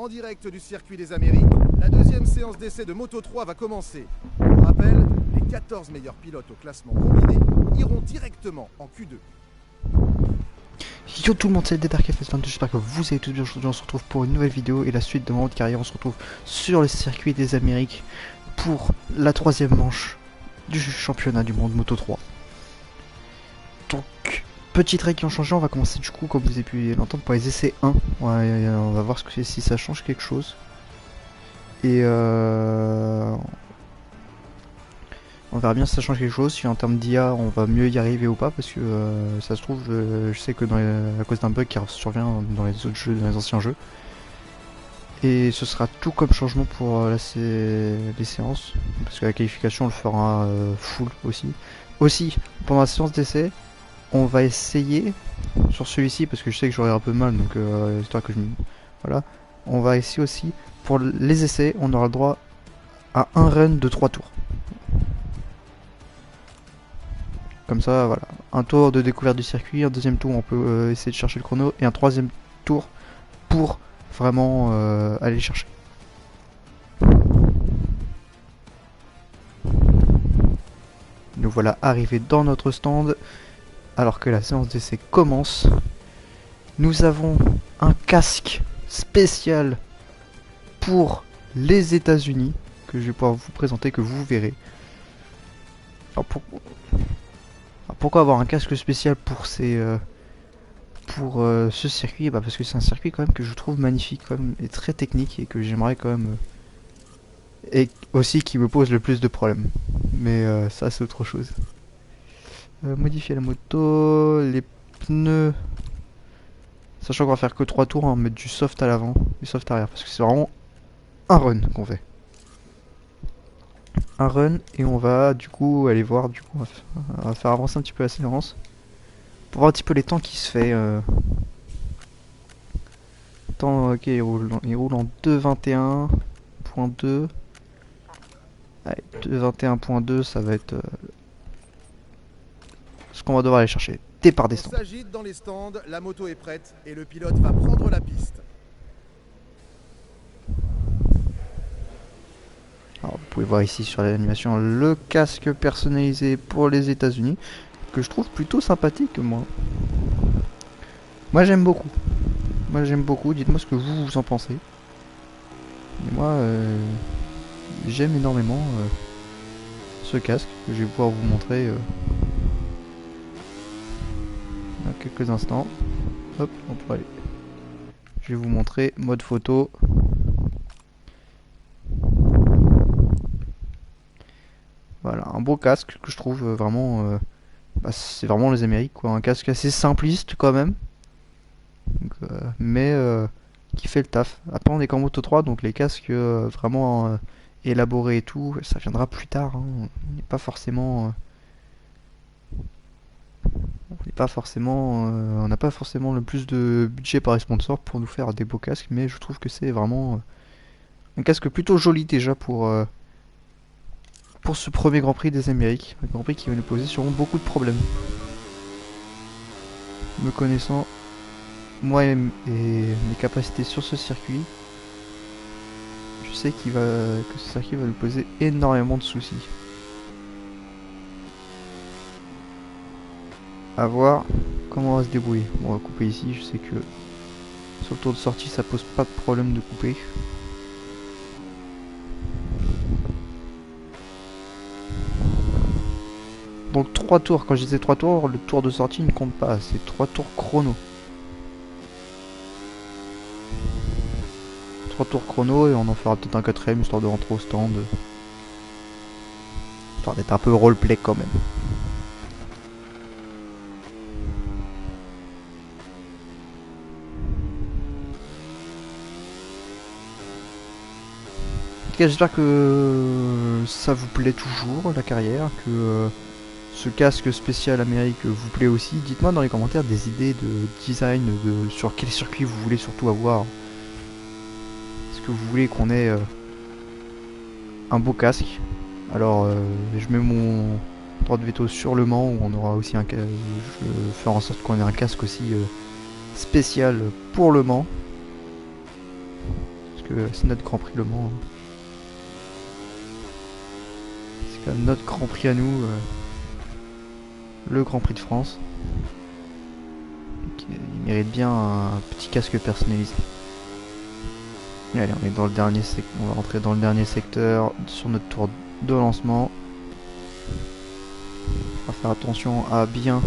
en direct du circuit des Amériques, la deuxième séance d'essai de Moto 3 va commencer. Pour rappel, les 14 meilleurs pilotes au classement combiné iront directement en Q2. Yo tout le monde, c'est DedarkFS22, j'espère que vous allez tous bien. Aujourd'hui on se retrouve pour une nouvelle vidéo et la suite de mon haute carrière. On se retrouve sur le circuit des Amériques pour la troisième manche du championnat du monde Moto 3. Donc, petite règle qui ont changé, on va commencer du coup, comme vous avez pu l'entendre, par les essais 1. Ouais, on va voir si ça change quelque chose. Et on verra bien si ça change quelque chose, si en termes d'IA on va mieux y arriver ou pas, parce que ça se trouve, je sais que à cause d'un bug qui survient dans les autres jeux, dans les anciens jeux. Et ce sera tout comme changement pour les séances, parce que la qualification on le fera full aussi. Aussi, pendant la séance d'essai, on va essayer, sur celui-ci, parce que je sais que j'aurai un peu mal, donc histoire que je... Voilà. On va essayer aussi, pour les essais, on aura le droit à un run de 3 tours. Comme ça, voilà. Un tour de découverte du circuit, un deuxième tour on peut essayer de chercher le chrono, et un troisième tour pour vraiment aller chercher. Nous voilà arrivés dans notre stand, alors que la séance d'essai commence. Nous avons un casque spécial pour les États-Unis, que je vais pouvoir vous présenter, que vous verrez. Alors pourquoi avoir un casque spécial pour ce circuit? Bah parce que c'est un circuit quand même que je trouve magnifique quand même, et très technique, et que j'aimerais quand même et aussi qui me pose le plus de problèmes. Mais ça c'est autre chose. Modifier la moto, les pneus, sachant qu'on va faire que 3 tours, on va mettre du soft à l'avant, du soft arrière, parce que c'est vraiment un run qu'on fait. Un run, et on va du coup aller voir, du coup on va faire avancer un petit peu la séance pour voir un petit peu les temps qui se fait. Temps, ok, il roule en 2.21.2. Allez, 2.21.2, ça va être ce qu'on va devoir aller chercher. Départ des stands. On s'agite dans les stands, la moto est prête et le pilote va prendre la piste. Alors, vous pouvez voir ici sur l'animation le casque personnalisé pour les États-Unis, que je trouve plutôt sympathique, moi. Moi j'aime beaucoup. Dites-moi ce que vous en pensez. Et moi j'aime énormément ce casque que je vais pouvoir vous montrer dans quelques instants. Hop, on peut aller. Je vais vous montrer mode photo. Voilà, un beau casque que je trouve vraiment c'est vraiment les Amériques quoi, un casque assez simpliste quand même. Donc, mais qui fait le taf. Après on est qu'en Moto 3, donc les casques vraiment élaborés et tout, ça viendra plus tard, hein. On n'est pas forcément on n'a pas forcément le plus de budget par les sponsors pour nous faire des beaux casques, mais je trouve que c'est vraiment un casque plutôt joli déjà pour ce premier Grand Prix des Amériques, un Grand Prix qui va nous poser sûrement beaucoup de problèmes. Me connaissant, moi et mes capacités sur ce circuit, je sais que ce circuit va nous poser énormément de soucis. A voir comment on va se débrouiller. Bon, on va couper ici, je sais que sur le tour de sortie ça pose pas de problème de couper. Donc 3 tours, quand je disais 3 tours, le tour de sortie ne compte pas, c'est 3 tours chrono. 3 tours chrono et on en fera peut-être un quatrième histoire de rentrer au stand. Histoire d'être un peu roleplay quand même. En tout cas, j'espère que ça vous plaît toujours, la carrière, que ce casque spécial Amérique vous plaît aussi. Dites-moi dans les commentaires des idées de design, sur quel circuit vous voulez surtout avoir. Est-ce que vous voulez qu'on ait un beau casque? Alors je mets mon droit de veto sur le Mans où on aura aussi un casque. Je vais faire en sorte qu'on ait un casque aussi spécial pour le Mans. que c'est notre Grand Prix Le Mans. C'est quand même notre Grand Prix à nous, le Grand Prix de France. Il mérite bien un petit casque personnalisé. Et allez, on est dans le dernier secteur. On va rentrer dans le dernier secteur sur notre tour de lancement. On va faire attention à bien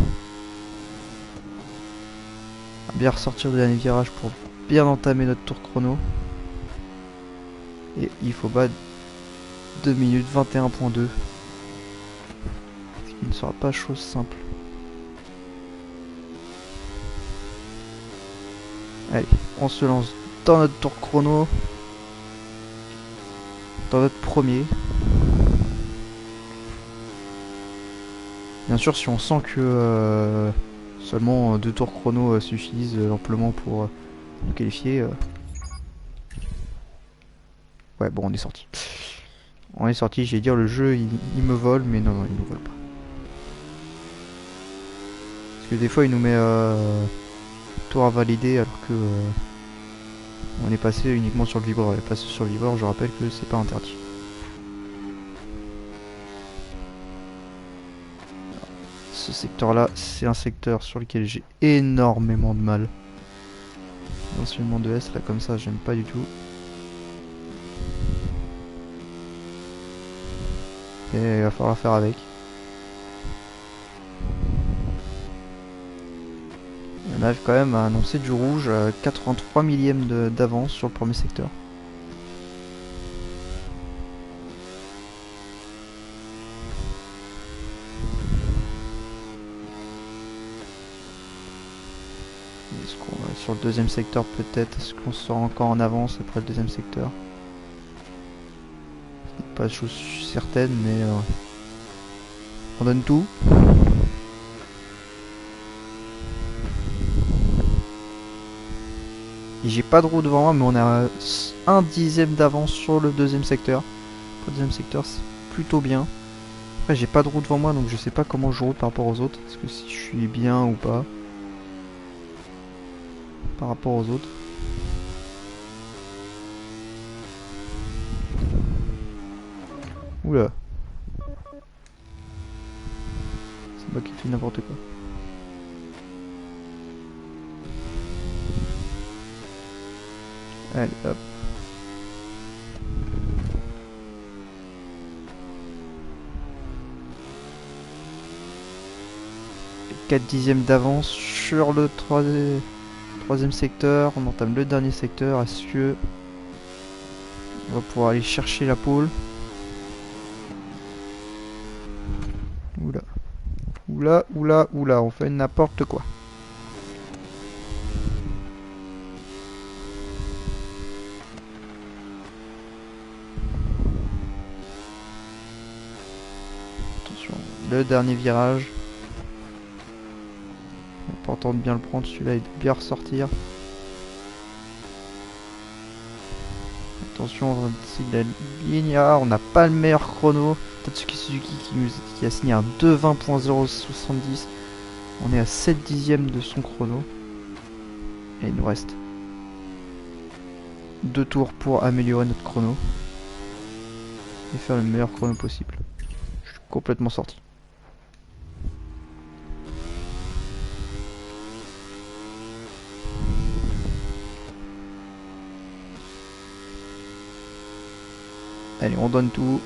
ressortir du dernier virage pour bien entamer notre tour chrono. Et il faut battre 2 minutes 21.2. Ce qui ne sera pas chose simple. Allez, on se lance dans notre tour chrono. Dans notre premier. Bien sûr, si on sent que seulement 2 tours chrono suffisent amplement pour nous qualifier. Ouais, bon, on est sorti. On est sorti, j'allais dire le jeu il me vole, mais non, il me vole pas. Parce que des fois il nous met tour à valider alors que on est passé uniquement sur le vibreur. Et passer sur le vibreur, je rappelle que c'est pas interdit. Ce secteur là, c'est un secteur sur lequel j'ai énormément de mal. L'enseignement de S là comme ça, j'aime pas du tout. Et il va falloir faire avec. On arrive quand même à annoncer du rouge à 83 millièmes d'avance sur le premier secteur. Est-ce qu'on va sur le deuxième secteur peut-être? Est-ce qu'on sera encore en avance après le deuxième secteur? Pas de chose certaine, mais on donne tout. Et j'ai pas de roue devant moi, mais on a 1 dixième d'avance sur le deuxième secteur. Le deuxième secteur, c'est plutôt bien. Après, j'ai pas de roue devant moi, donc je sais pas comment je roule par rapport aux autres. Est-ce que si je suis bien ou pas par rapport aux autres. Oula. C'est moi qui fais n'importe quoi. Allez, hop. Et 4 dixièmes d'avance sur le troisième secteur. On entame le dernier secteur. Est-ce que on va pouvoir aller chercher la pole? Oula. Oula, oula, oula. On fait n'importe quoi. Attention, le dernier virage. Important de bien le prendre, celui-là et de bien ressortir. Attention, on va essayer de la ligne. Ah, on n'a pas le meilleur chrono. Tatsuki Suzuki qui a signé un 2:20.070. On est à 7 dixièmes de son chrono. Et il nous reste 2 tours pour améliorer notre chrono. Et faire le meilleur chrono possible. Je suis complètement sorti. Allez, on donne tout.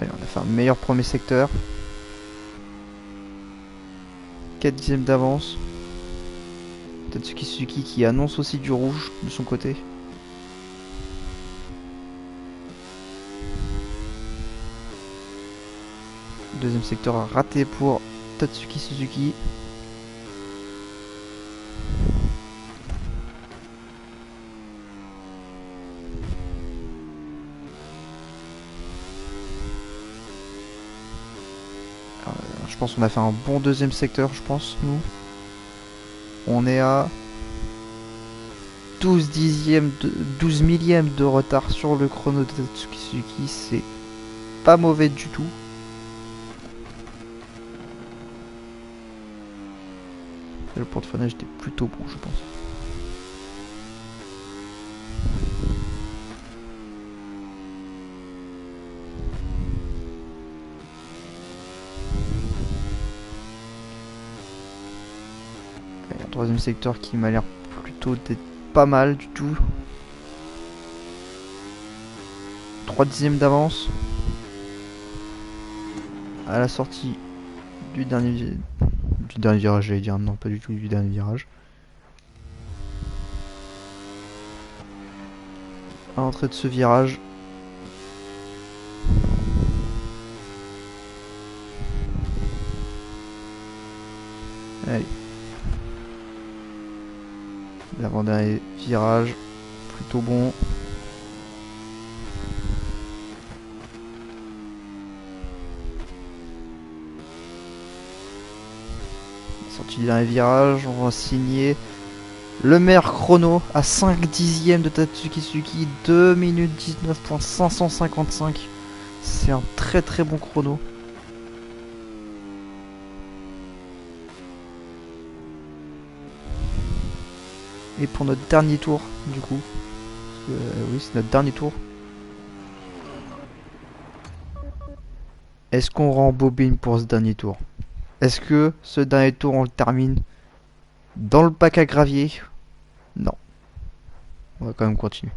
Allez, on a fait un meilleur premier secteur. 4 dixièmes d'avance. Tatsuki Suzuki qui annonce aussi du rouge de son côté. Deuxième secteur raté pour Tatsuki Suzuki. Alors, je pense qu'on a fait un bon deuxième secteur, je pense, nous. On est à 12 millièmes de retard sur le chrono de Tatsuki Suzuki. C'est pas mauvais du tout. Le porte-freinage était plutôt bon, je pense. Il y a un troisième secteur qui m'a l'air plutôt d'être pas mal du tout. 3 dixièmes d'avance à la sortie du dernier virage, j'allais dire, non pas du tout du dernier virage. À l'entrée de ce virage, allez, l'avant-dernier virage, plutôt bon. Sortie du dernier virage, on va signer le meilleur chrono à 5 dixièmes de Tatsuki Suzuki, 2 minutes 19.555. C'est un très très bon chrono. Et pour notre dernier tour, du coup, oui, c'est notre dernier tour. Est-ce qu'on rembobine pour ce dernier tour? Est-ce que ce dernier tour on le termine dans le bac à gravier? Non. On va quand même continuer.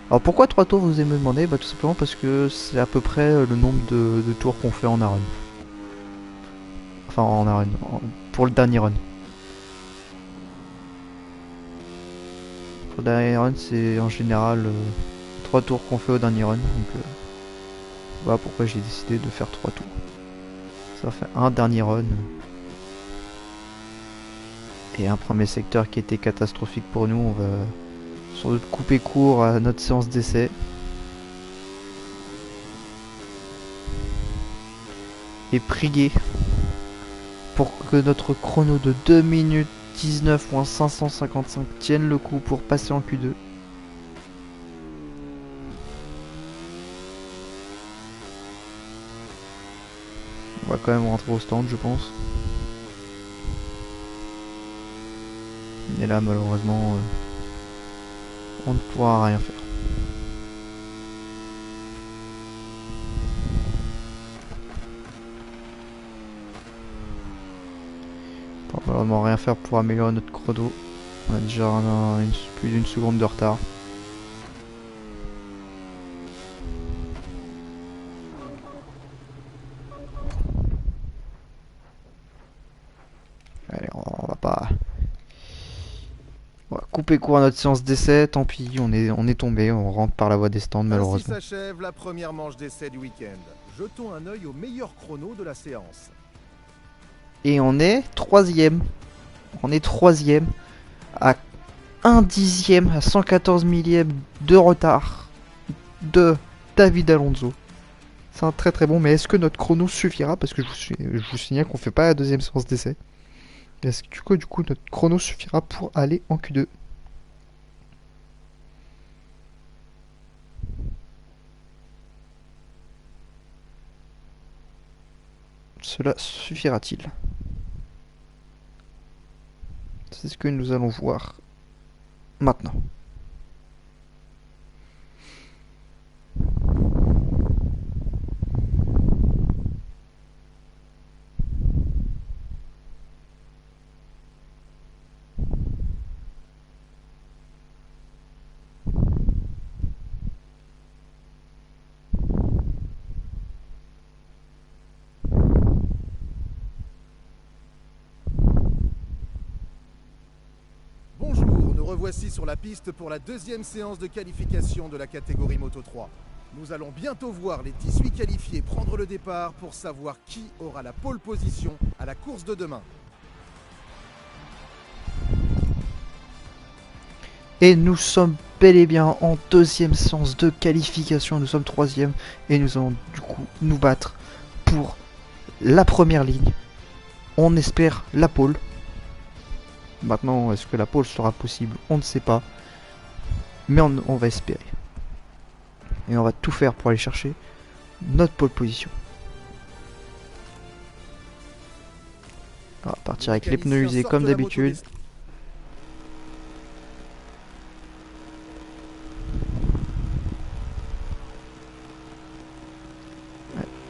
Alors pourquoi 3 tours, vous allez me demander? Bah tout simplement parce que c'est à peu près le nombre de tours qu'on fait en arène. Enfin en arène, pour le dernier run. Pour le dernier run, c'est en général 3 tours qu'on fait au dernier run. Donc voilà pourquoi j'ai décidé de faire 3 tours. Ça fait un dernier run. Et un premier secteur qui était catastrophique pour nous. On va sans doute couper court à notre séance d'essai. Et prier pour que notre chrono de 2 minutes 19.555 tienne le coup pour passer en Q2. On va quand même rentrer au stand, je pense. Et là, malheureusement, on ne pourra rien faire. On ne pourra malheureusement rien faire pour améliorer notre chrono. On a déjà plus d'une seconde de retard. Allez, on va pas... On va couper court à notre séance d'essai, tant pis, on est tombé, on rentre par la voie des stands malheureusement. Ainsi s'achève la première manche d'essai du week-end. Jetons un œil au meilleur chrono de la séance. Et on est troisième. On est troisième à 1 dixième, à 114 millièmes de retard de David Alonso. C'est un très très bon, mais est-ce que notre chrono suffira? Parce que je vous signale qu'on fait pas la deuxième séance d'essai. Est-ce que du coup notre chrono suffira pour aller en Q2? Cela suffira-t-il? C'est ce que nous allons voir maintenant. Revoici sur la piste pour la deuxième séance de qualification de la catégorie Moto 3. Nous allons bientôt voir les 18 qualifiés prendre le départ pour savoir qui aura la pole position à la course de demain. Et nous sommes bel et bien en deuxième séance de qualification, nous sommes troisième et nous allons du coup nous battre pour la première ligne. On espère la pole. Maintenant, est-ce que la pole sera possible? On ne sait pas. Mais on va espérer. Et on va tout faire pour aller chercher notre pole position. On va partir avec les pneus usés comme d'habitude.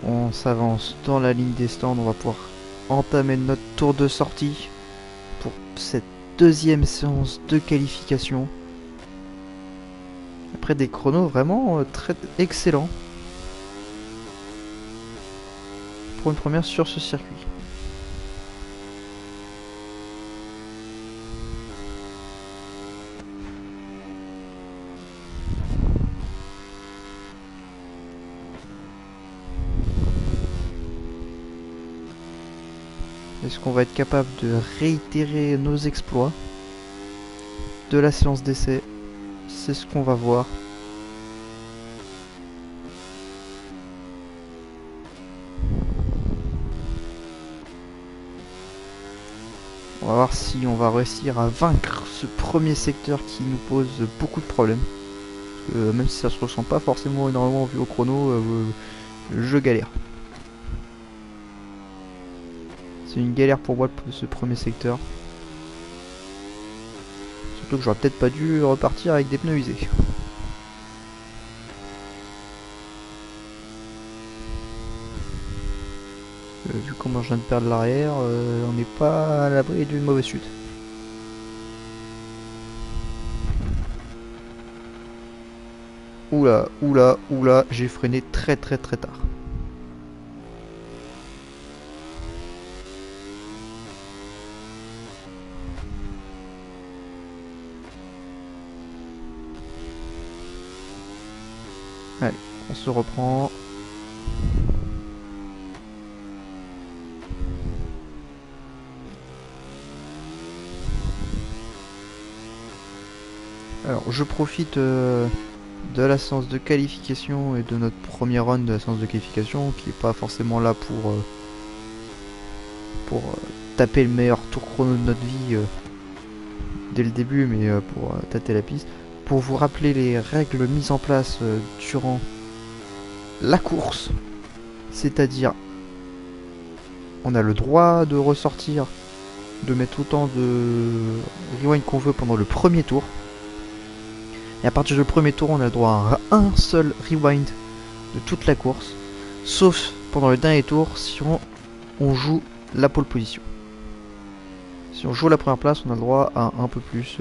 On s'avance dans la ligne des stands, on va pouvoir entamer notre tour de sortie pour cette deuxième séance de qualification. Après des chronos vraiment très excellents pour une première sur ce circuit. Est-ce qu'on va être capable de réitérer nos exploits de la séance d'essai? C'est ce qu'on va voir. On va voir si on va réussir à vaincre ce premier secteur qui nous pose beaucoup de problèmes. Même si ça se ressent pas forcément énormément vu au chrono, je galère. C'est une galère pour moi ce premier secteur. Surtout que j'aurais peut-être pas dû repartir avec des pneus usés. Vu comment je viens de perdre l'arrière, on n'est pas à l'abri d'une mauvaise chute. Oula, oula, oula, j'ai freiné très tard. Allez, on se reprend. Alors, je profite de la séance de qualification et de notre premier run de la séance de qualification qui est pas forcément là pour taper le meilleur tour chrono de notre vie dès le début, mais pour tâter la piste, pour vous rappeler les règles mises en place durant la course, c'est-à-dire on a le droit de ressortir, de mettre autant de rewind qu'on veut pendant le premier tour. Et à partir du premier tour, on a le droit à un seul rewind de toute la course, sauf pendant le dernier tour si on joue la pole position. Si on joue la première place, on a le droit à un peu plus.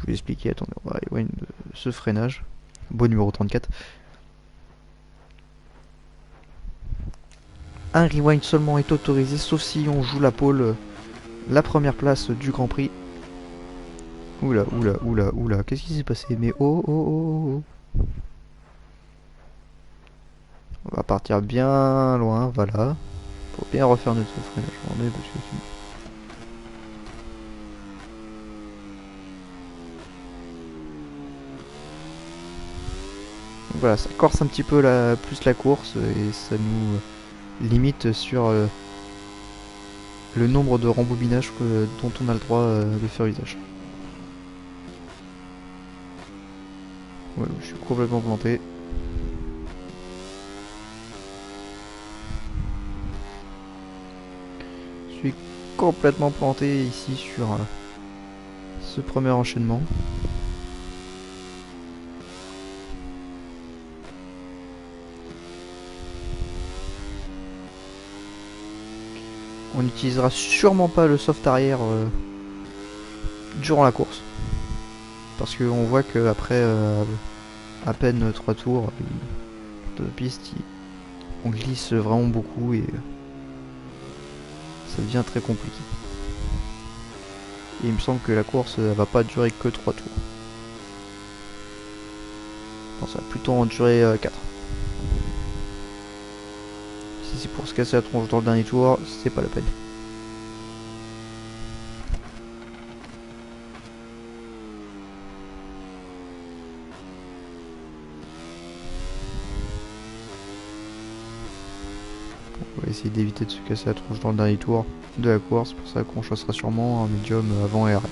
Je vais expliquer, attendez, on va rewind ce freinage. Beau numéro 34. Un rewind seulement est autorisé, sauf si on joue la pole, la première place du Grand Prix. Oula, oula, oula, oula, qu'est-ce qui s'est passé? Mais oh. On va partir bien loin, voilà. Pour bien refaire notre freinage. Voilà, ça corse un petit peu plus la course et ça nous limite sur le nombre de rembobinages dont on a le droit de faire usage. Ouais, je suis complètement planté. Je suis complètement planté ici sur ce premier enchaînement. On n'utilisera sûrement pas le soft arrière durant la course. Parce qu'on voit qu'après à peine 3 tours de piste, on glisse vraiment beaucoup et ça devient très compliqué. Et il me semble que la course va pas durer que 3 tours. Non, ça va plutôt en durer 4. Si c'est pour se casser la tronche dans le dernier tour, c'est pas la peine. On va essayer d'éviter de se casser la tronche dans le dernier tour de la course, c'est pour ça qu'on chassera sûrement un médium avant et arrière.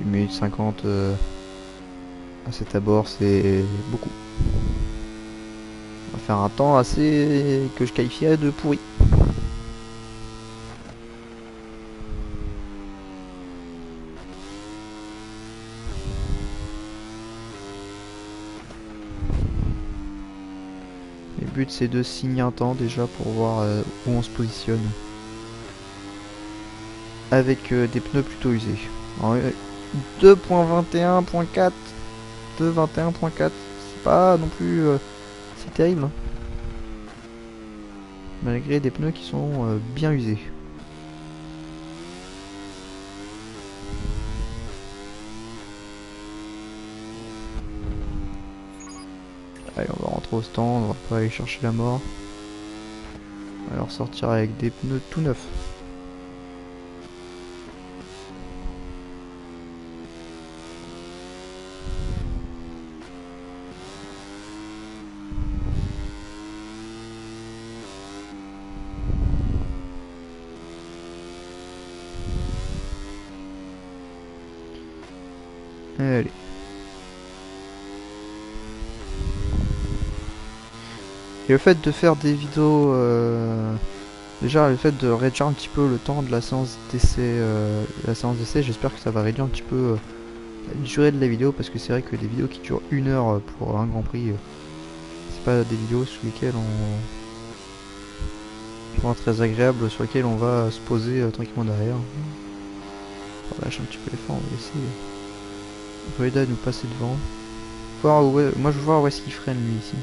1 minute 50 à cet abord, c'est beaucoup. On va faire un temps assez que je qualifierais de pourri. Le but c'est de signer un temps déjà pour voir où on se positionne. Avec des pneus plutôt usés. 2.21.4 2.21.4, c'est pas non plus si terrible, hein. Malgré des pneus qui sont bien usés. Allez, on va rentrer au stand, on va pas aller chercher la mort. On va alors sortir avec des pneus tout neufs. Allez. Et le fait de faire des vidéos, déjà le fait de réduire un petit peu le temps de la séance d'essai, j'espère que ça va réduire un petit peu la durée de la vidéo, parce que c'est vrai que des vidéos qui durent 1 heure pour un Grand Prix, c'est pas des vidéos sur lesquelles sont très agréables, sur lesquelles on va se poser tranquillement derrière. On va lâcher un petit peu l'effort, on va laisser Rueda nous passer devant. Voir où moi je veux voir où est-ce qu'il freine lui ici.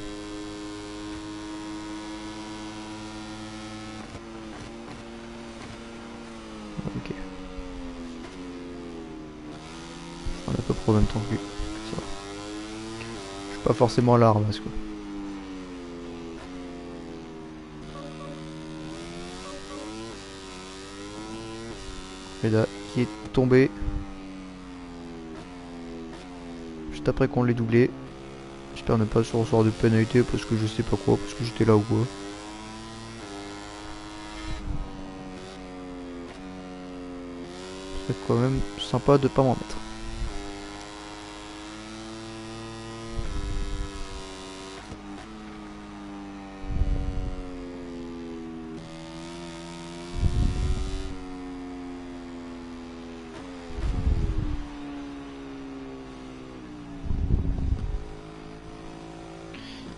Ok. On a à peu près au même temps que lui. Ça va. Je suis pas forcément à la ramasse quoi. Rueda qui est tombé. Juste après qu'on l'ait doublé. J'espère ne pas se recevoir de pénalité parce que je sais pas quoi, parce que j'étais là ou quoi. C'est quand même sympa de pas m'en mettre.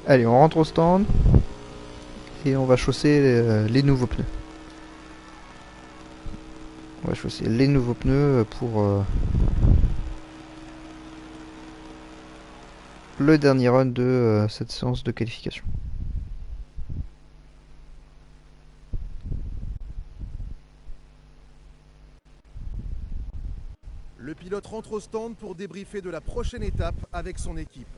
Allez, on rentre au stand et on va chausser les nouveaux pneus. On va chausser les nouveaux pneus pour le dernier run de cette séance de qualification. Le pilote rentre au stand pour débriefer de la prochaine étape avec son équipe.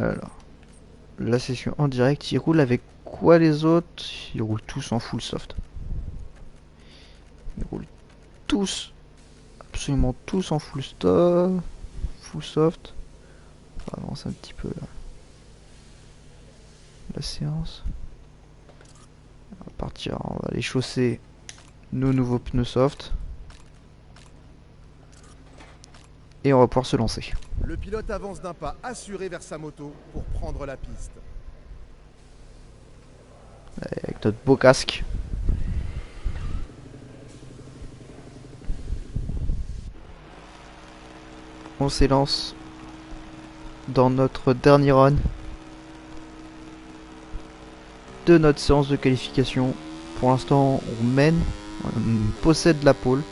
Alors, la session en direct, ils roulent avec quoi les autres? Ils roulent tous en full soft. Ils roulent tous, absolument tous en full soft. On va avancer un petit peu là. La séance. On va partir, on va aller chausser nos nouveaux pneus soft. Et on va pouvoir se lancer. Le pilote avance d'un pas assuré vers sa moto pour prendre la piste. Avec notre beau casque. On s'élance dans notre dernier run de notre séance de qualification. Pour l'instant, on mène, on possède la pole.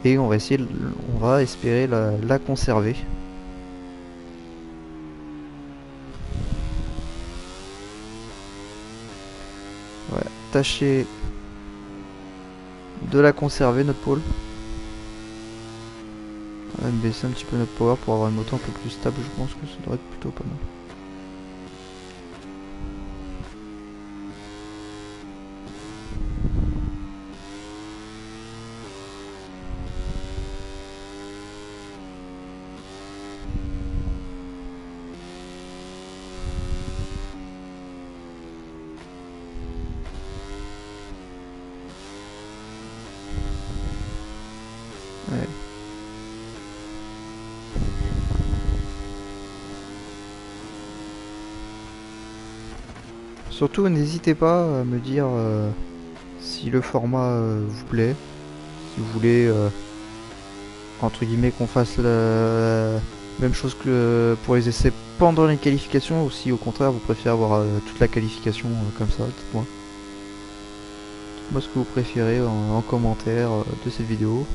Et on va essayer, on va espérer la conserver. Ouais, tâcher de la conserver notre pole. On va même baisser un petit peu notre power pour avoir une moto un peu plus stable. Je pense que ça devrait être plutôt pas mal. Surtout, n'hésitez pas à me dire si le format vous plaît, si vous voulez, entre guillemets, qu'on fasse la même chose que pour les essais pendant les qualifications, ou si au contraire vous préférez avoir toute la qualification comme ça, dites-moi. Dites-moi ce que vous préférez en commentaire de cette vidéo.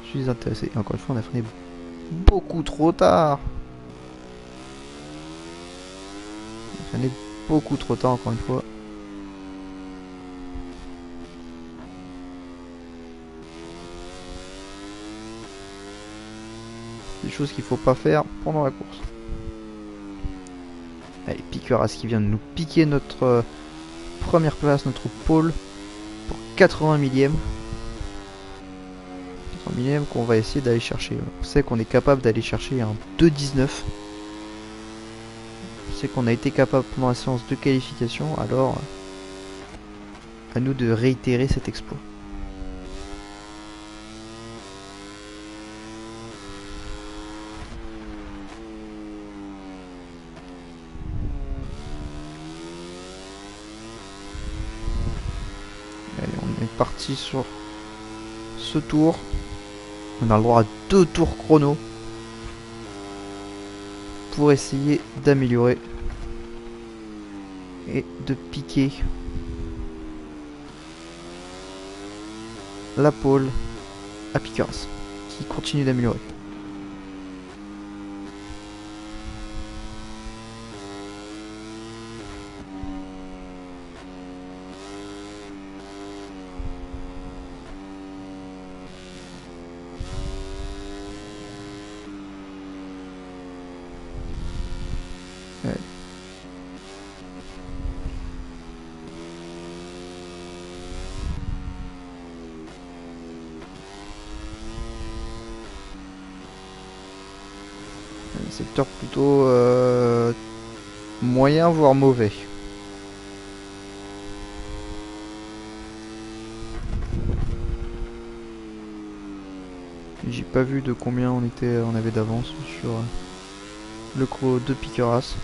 Je suis intéressé. Et encore une fois, on a freiné beaucoup trop tard. On a freiné beaucoup trop tard, encore une fois. Des choses qu'il faut pas faire pendant la course. Allez, Piqueras qui vient de nous piquer notre première place, notre pole pour 80 millième. 80 millième qu'on va essayer d'aller chercher. On sait qu'on est capable d'aller chercher un 2,19. On sait qu'on a été capable pendant la séance de qualification, alors à nous de réitérer cet exploit. Allez, on est parti sur ce tour. On a le droit à 2 tours chrono pour essayer d'améliorer et de piquer la pole à Piqueras qui continue d'améliorer. Ouais. Un secteur plutôt moyen voire mauvais. J'ai pas vu de combien on avait d'avance sur le chrono de Piqueras.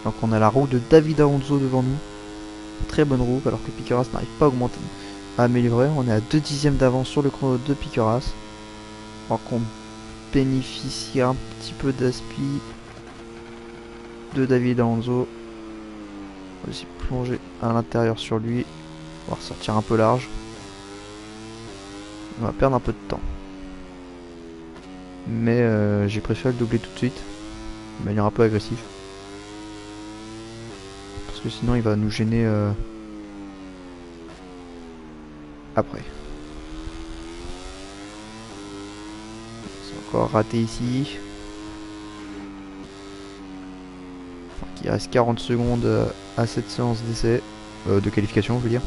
Donc on a la roue de David Alonso devant nous. Très bonne roue alors que Piqueras n'arrive pas à améliorer. On est à 2 dixièmes d'avance sur le chrono de Piqueras. Alors qu'on bénéficie un petit peu d'aspi de David Alonso. On va aussi plonger à l'intérieur sur lui. On va ressortir un peu large. On va perdre un peu de temps. Mais j'ai préféré le doubler tout de suite. De manière un peu agressive. Parce que sinon il va nous gêner après. C'est encore raté ici. Donc, il reste 40 secondes à cette séance d'essai. De qualification, je veux dire.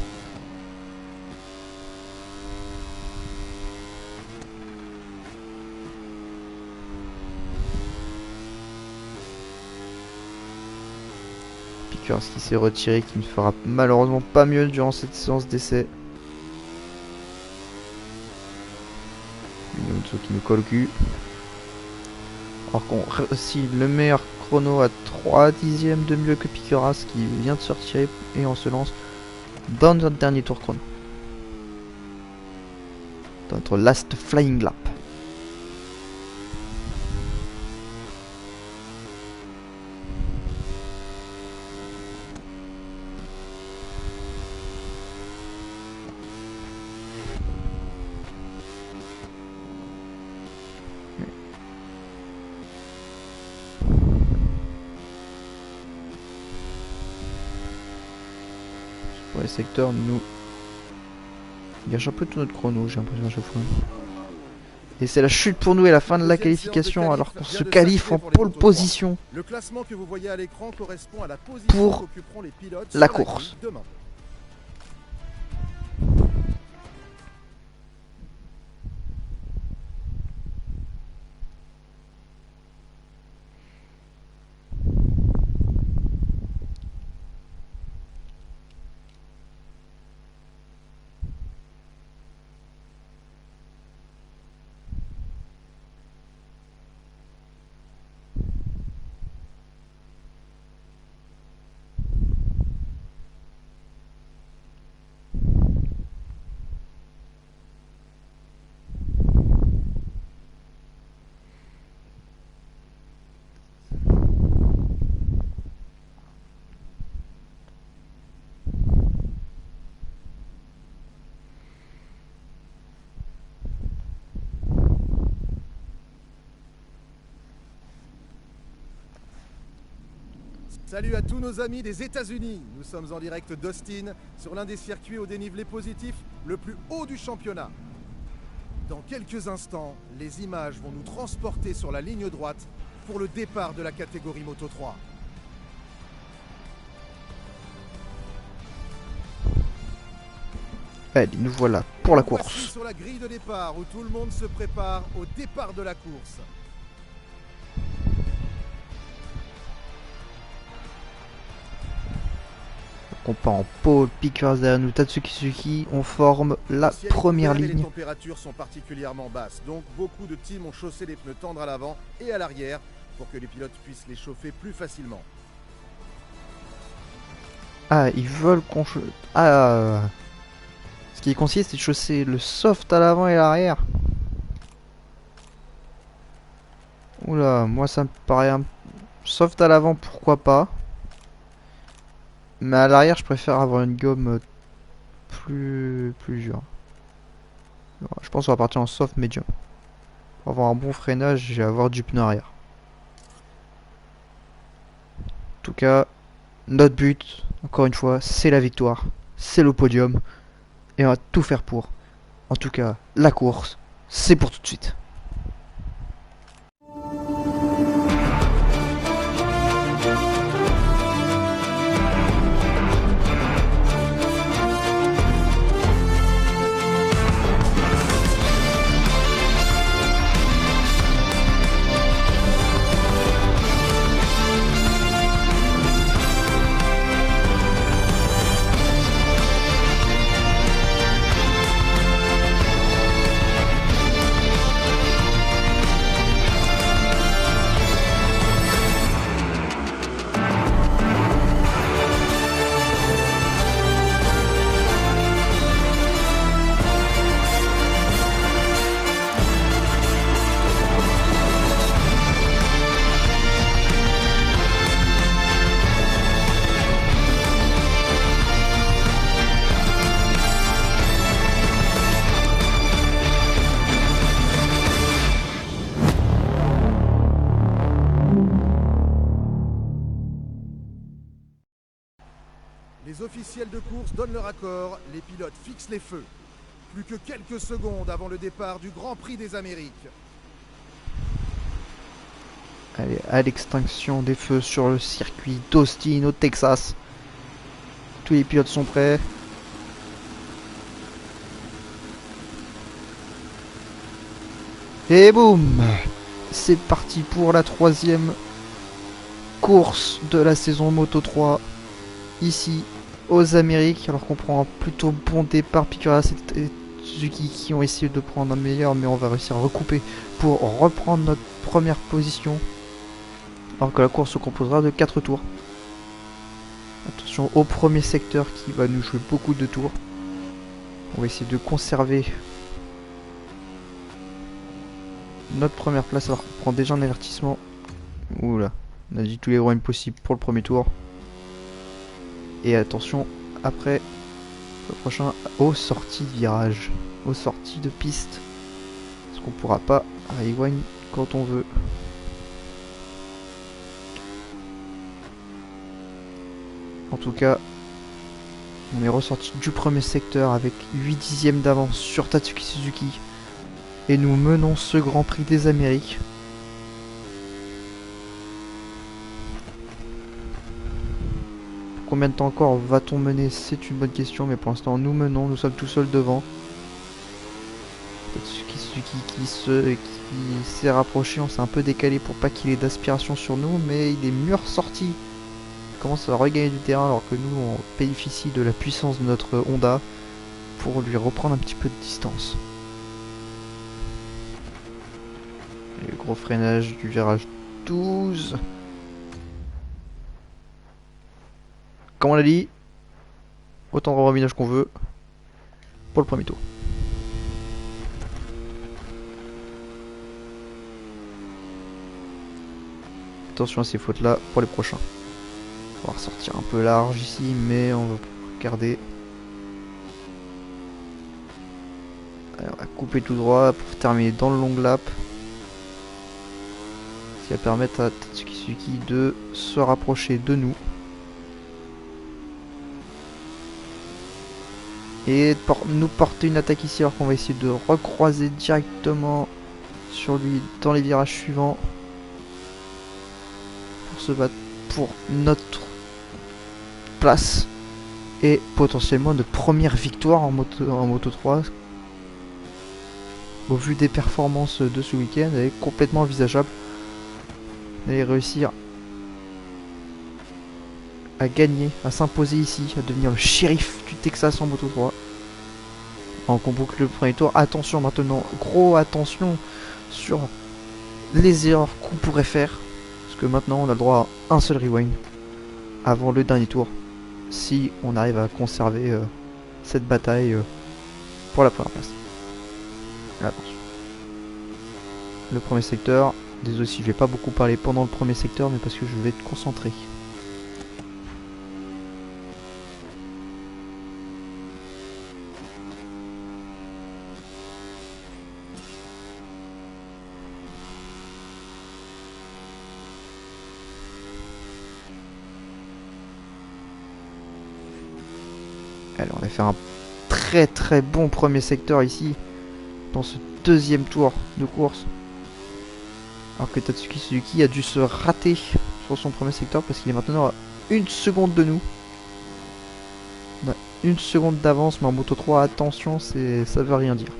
Piqueras qui s'est retiré, qui ne fera malheureusement pas mieux durant cette séance d'essai. Alonso qui nous colle au cul. Alors qu'on réussit le meilleur chrono à 3 dixièmes de mieux que Piqueras qui vient de se retirer et on se lance dans notre dernier tour chrono. Dans notre last flying lap. Pour les secteurs, nous gâche un peu tout notre chrono, j'ai l'impression à chaque fois. Et c'est la chute pour nous et la fin de la qualification alors qu'on se qualifie en pole position Le classement que vous voyez à l'écran correspond à la position pour qu'occuperont les pilotes la sur la course. grille demain. Salut à tous nos amis des États-Unis. Nous sommes en direct d'Austin, sur l'un des circuits au dénivelé positif le plus haut du championnat. Dans quelques instants, les images vont nous transporter sur la ligne droite pour le départ de la catégorie Moto 3. Allez, nous voilà pour la Voici course. sur la grille de départ où tout le monde se prépare au départ de la course. On part en pole, Pickers derrière nous, Tatsuki Suzuki, on forme la Le ciel est première couvert et les ligne. températures sont particulièrement basses, donc beaucoup de teams ont chaussé les pneus tendres à l'avant et à l'arrière pour que les pilotes puissent les chauffer plus facilement. Ah, ils veulent qu'on... Ah... Ce qui consiste, c'est de chausser le soft à l'avant et à l'arrière. Oula, moi ça me paraît un... Soft à l'avant, pourquoi pas. Mais à l'arrière, je préfère avoir une gomme plus dure. Je pense qu'on va partir en soft medium. Pour avoir un bon freinage et avoir du pneu arrière. En tout cas, notre but, encore une fois, c'est la victoire. C'est le podium. Et on va tout faire pour. En tout cas, la course, c'est pour tout de suite. Les officiels de course donnent leur accord, les pilotes fixent les feux. Plus que quelques secondes avant le départ du Grand Prix des Amériques. Allez, à l'extinction des feux sur le circuit d'Austin au Texas. Tous les pilotes sont prêts. Et boum! C'est parti pour la troisième course de la saison Moto 3. Ici, aux Amériques, alors qu'on prend un plutôt bon départ. Piqueras et Suzuki qui ont essayé de prendre un meilleur, mais on va réussir à recouper pour reprendre notre première position. Alors que la course se composera de 4 tours. Attention au premier secteur qui va nous jouer beaucoup de tours. On va essayer de conserver notre première place alors qu'on prend déjà un avertissement. Oula, on a dit tous les warnings possibles pour le premier tour. Et attention, après, le prochain, aux sorties de virage, aux sorties de piste. Parce qu'on pourra pas rewind quand on veut. En tout cas, on est ressorti du premier secteur avec 8 dixièmes d'avance sur Tatsuki Suzuki. Et nous menons ce Grand Prix des Amériques. Combien de temps encore va-t-on mener? C'est une bonne question, mais pour l'instant nous menons, nous sommes tout seuls devant. Tatsuki Suzuki qui s'est rapproché, on s'est un peu décalé pour pas qu'il ait d'aspiration sur nous, mais il est mieux ressorti. Il commence à regagner du terrain alors que nous on bénéficie de la puissance de notre Honda pour lui reprendre un petit peu de distance. Et le gros freinage du virage 12. Comme on l'a dit, autant de rebobinage qu'on veut pour le premier tour. Attention à ces fautes là pour les prochains. On va ressortir un peu large ici, mais on va garder. Allez, on va couper tout droit pour terminer dans le long lap. qui va permettre à Tatsuki Suzuki de se rapprocher de nous. Et nous porter une attaque ici alors qu'on va essayer de recroiser directement sur lui dans les virages suivants. Pour se battre pour notre place. Et potentiellement de première victoire en Moto 3. Au vu des performances de ce week-end, elle est complètement envisageable d'aller réussir à gagner, à s'imposer ici, à devenir le shérif du Texas en Moto 3. Donc on boucle le premier tour. Attention maintenant, gros attention sur les erreurs qu'on pourrait faire. Parce que maintenant on a le droit à un seul rewind avant le dernier tour. Si on arrive à conserver cette bataille pour la première place. Attention. Le premier secteur. Désolé si je vais pas beaucoup parler pendant le premier secteur, mais parce que je vais être concentré. Alors on va faire un très bon premier secteur ici, dans ce deuxième tour de course. Alors que Tatsuki Suzuki a dû se rater sur son premier secteur parce qu'il est maintenant à 1 seconde de nous. On a 1 seconde d'avance, mais en Moto 3, attention, ça veut rien dire.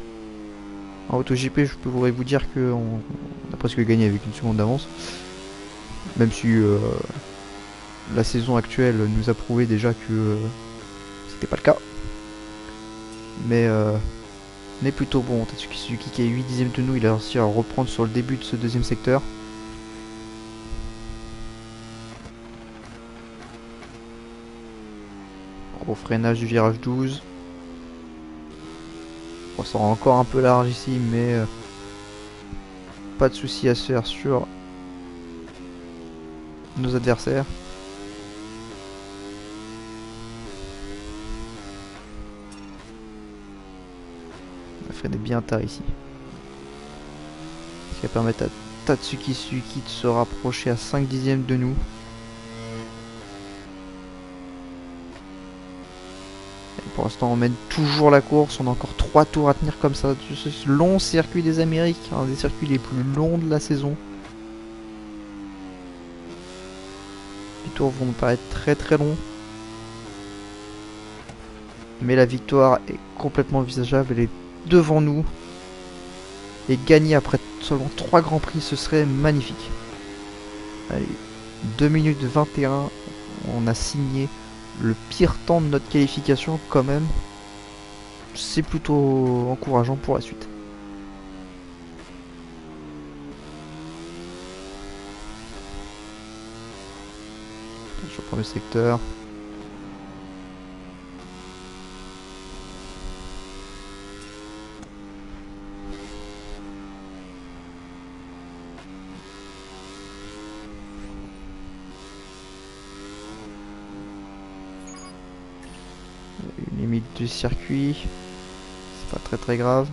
En MotoGP, je pourrais vous dire qu'on a presque gagné avec 1 seconde d'avance. Même si la saison actuelle nous a prouvé déjà que c'était pas le cas. Mais on est plutôt bon. Tatsuki Suzuki qui est 8 dixièmes de nous, il a réussi à reprendre sur le début de ce deuxième secteur. Gros freinage du virage 12. On s'en rend encore un peu large ici, mais pas de souci à se faire sur nos adversaires. On va freiner bien tard ici. Ce qui va permettre à Tatsuki Suzuki de se rapprocher à 5 dixièmes de nous. Et pour l'instant on mène toujours la course, on a encore 3 tours à tenir comme ça. Ce long circuit des Amériques, un des circuits les plus longs de la saison. Les tours vont me paraître très longs. Mais la victoire est complètement envisageable, elle est devant nous. Et gagner après seulement 3 grands prix, ce serait magnifique. Allez, 2 minutes 21, on a signé le pire temps de notre qualification quand même. C'est plutôt encourageant pour la suite. Sur le premier secteur. Limite du circuit, c'est pas très grave.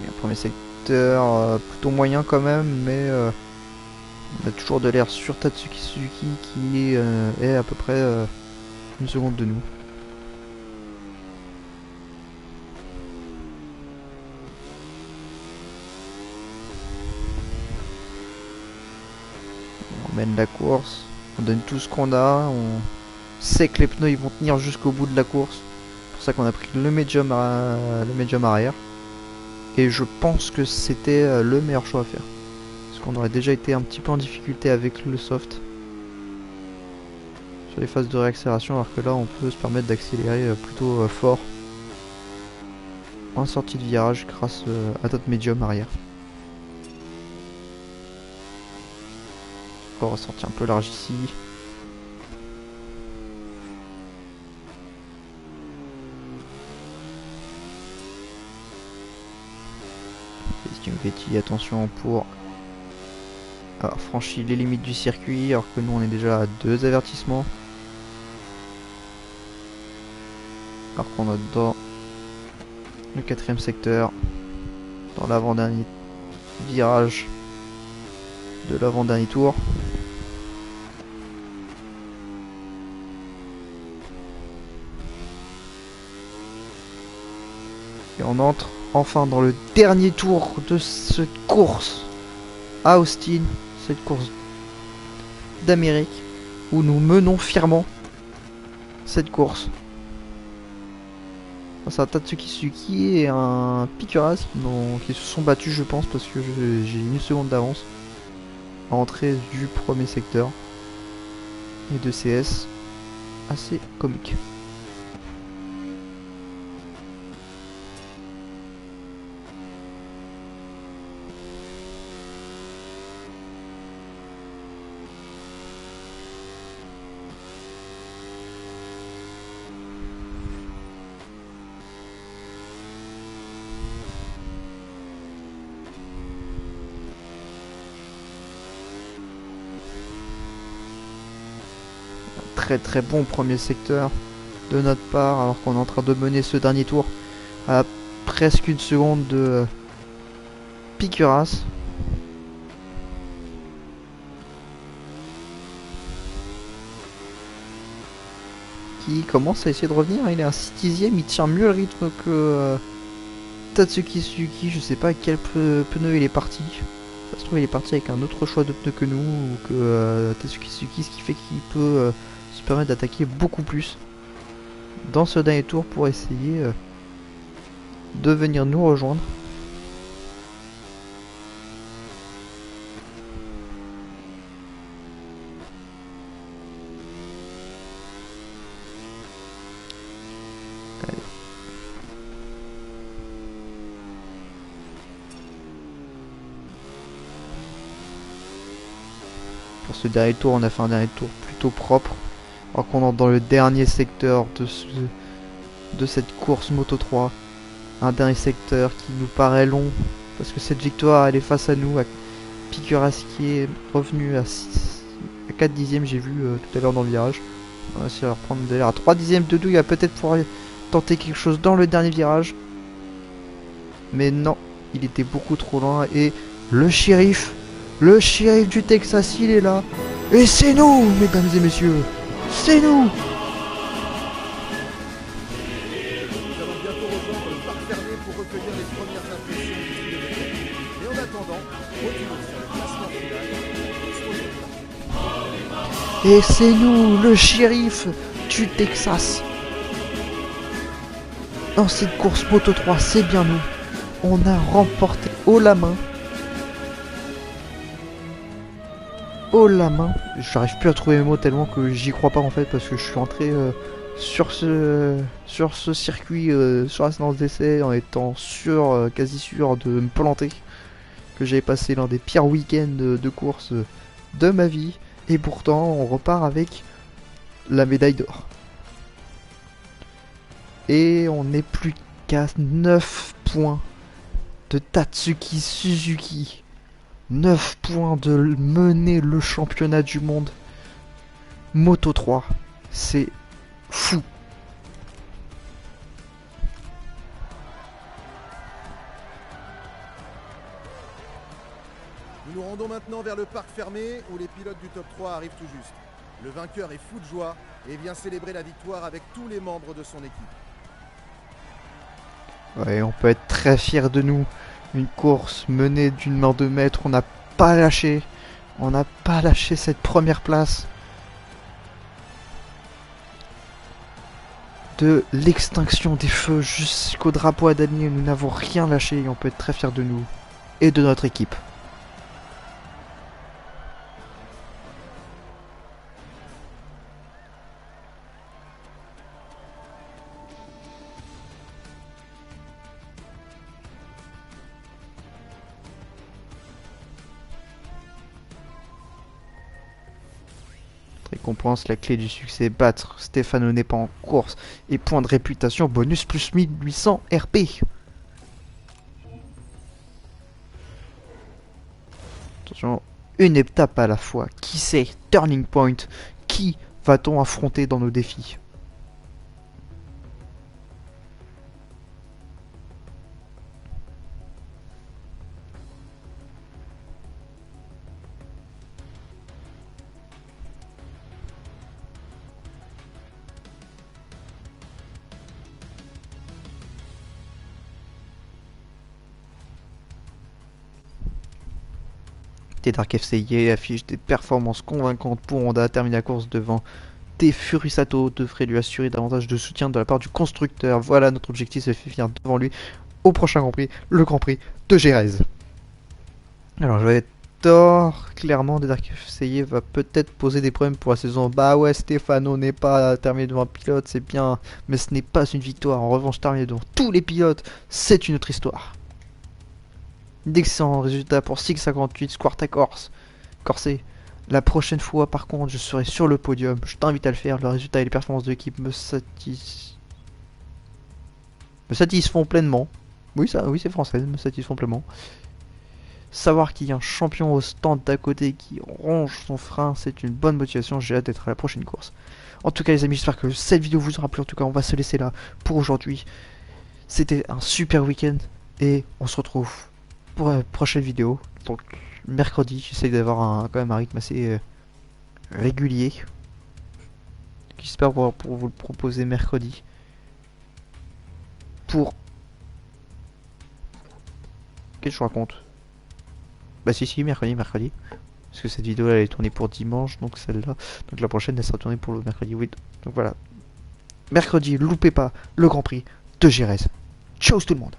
Et un premier secteur plutôt moyen quand même, mais on a toujours de l'air sur Tatsuki Suzuki qui est à peu près 1 seconde de nous. On mène la course, on donne tout ce qu'on a, on sait que les pneus ils vont tenir jusqu'au bout de la course. C'est pour ça qu'on a pris le médium arrière. Et je pense que c'était le meilleur choix à faire. Parce qu'on aurait déjà été un petit peu en difficulté avec le soft sur les phases de réaccélération, alors que là on peut se permettre d'accélérer plutôt fort en sortie de virage grâce à notre médium arrière. On va sortir un peu large ici. Petit, attention pour avoir franchi les limites du circuit, alors que nous on est déjà à 2 avertissements. Alors qu'on est dans le 4ème secteur, dans l'avant-dernier virage de l'avant-dernier tour. Et on entre enfin dans le dernier tour de cette course à Austin, cette course d'Amérique, où nous menons fièrement cette course. C'est un Tatsuki Suzuki et un Pikuras qui se sont battus, je pense, parce que j'ai une seconde d'avance à l'entrée du premier secteur. Et de CS assez comique. Très bon premier secteur de notre part, alors qu'on est en train de mener ce dernier tour à presque une seconde de Pikuras. Qui commence à essayer de revenir, il est un 6ème, il tient mieux le rythme que Tatsuki Suzuki. Je sais pas à quel pneu il est parti. Ça se trouve il est parti avec un autre choix de pneu que nous, ou que Tatsuki Suzuki, ce qui fait qu'il peut se permettre d'attaquer beaucoup plus dans ce dernier tour pour essayer de venir nous rejoindre. Allez. Pour ce dernier tour, on a fait un dernier tour plutôt propre. Alors qu'on entre dans le dernier secteur de cette course Moto 3. Un dernier secteur qui nous paraît long, parce que cette victoire elle est face à nous, à Pikuras qui est revenu à 4 dixièmes, j'ai vu tout à l'heure dans le virage. On va essayer de reprendre de l'air à 3 dixièmes de il va peut-être pouvoir tenter quelque chose dans le dernier virage. Mais non, il était beaucoup trop loin et le shérif du Texas, il est là. Et c'est nous, mesdames et messieurs. C'est nous. Nous allons bientôt rejoindre le parc fermé pour recueillir les premières impressions du style de week-end. Et en attendant, retour sur le classement final. Et c'est nous, le shérif du Texas. Dans cette course Moto 3, c'est bien nous. On a remporté haut la main. Oh la main, j'arrive plus à trouver mes mots tellement que j'y crois pas en fait, parce que je suis entré sur ce circuit, sur la séance d'essai, en étant sûr, quasi sûr de me planter, que j'avais passé l'un des pires week-ends de course de ma vie, et pourtant on repart avec la médaille d'or. Et on n'est plus qu'à 9 points de Tatsuki Suzuki. 9 points de mener le championnat du monde Moto 3. C'est fou. Nous nous rendons maintenant vers le parc fermé où les pilotes du top 3 arrivent tout juste. Le vainqueur est fou de joie et vient célébrer la victoire avec tous les membres de son équipe. Ouais, on peut être très fier de nous. Une course menée d'une main de maître, on n'a pas lâché. On n'a pas lâché cette première place. De l'extinction des feux jusqu'au drapeau à damier, nous n'avons rien lâché et on peut être très fier de nous et de notre équipe. Récompense, la clé du succès, battre Stefano n'est pas en course et point de réputation, bonus plus 1800 RP. Attention, une étape à la fois. Qui c'est? Turning point. Qui va-t-on affronter dans nos défis? Tes Dark FCI affiche des performances convaincantes pour Honda, terminer la course devant T Furusato devrait lui assurer davantage de soutien de la part du constructeur. Voilà, notre objectif, c'est de finir devant lui au prochain Grand Prix, le Grand Prix de Jerez. Alors je vais être tort, clairement, des Dark FCI va peut-être poser des problèmes pour la saison. Bah ouais, Stefano n'est pas terminé devant un pilote, c'est bien, mais ce n'est pas une victoire. En revanche, terminer devant tous les pilotes, c'est une autre histoire. D'excellents résultats pour 658 Squarta Corset. La prochaine fois, par contre, je serai sur le podium. Je t'invite à le faire. Le résultat et les performances de l'équipe me satisfont pleinement. Oui, c'est français, me satisfont pleinement. Savoir qu'il y a un champion au stand d'à côté qui ronge son frein, c'est une bonne motivation. J'ai hâte d'être à la prochaine course. En tout cas, les amis, j'espère que cette vidéo vous aura plu. En tout cas, on va se laisser là pour aujourd'hui. C'était un super week-end et on se retrouve pour la prochaine vidéo. Donc, mercredi, j'essaie d'avoir quand même un rythme assez régulier. J'espère pouvoir pour vous le proposer mercredi. Pour... Qu'est-ce que je raconte? Bah si, mercredi. Parce que cette vidéo elle est tournée pour dimanche, donc celle-là. Donc la prochaine elle sera tournée pour le mercredi. Oui, donc voilà. Mercredi, loupez pas le Grand Prix de Jerez. Ciao tout le monde.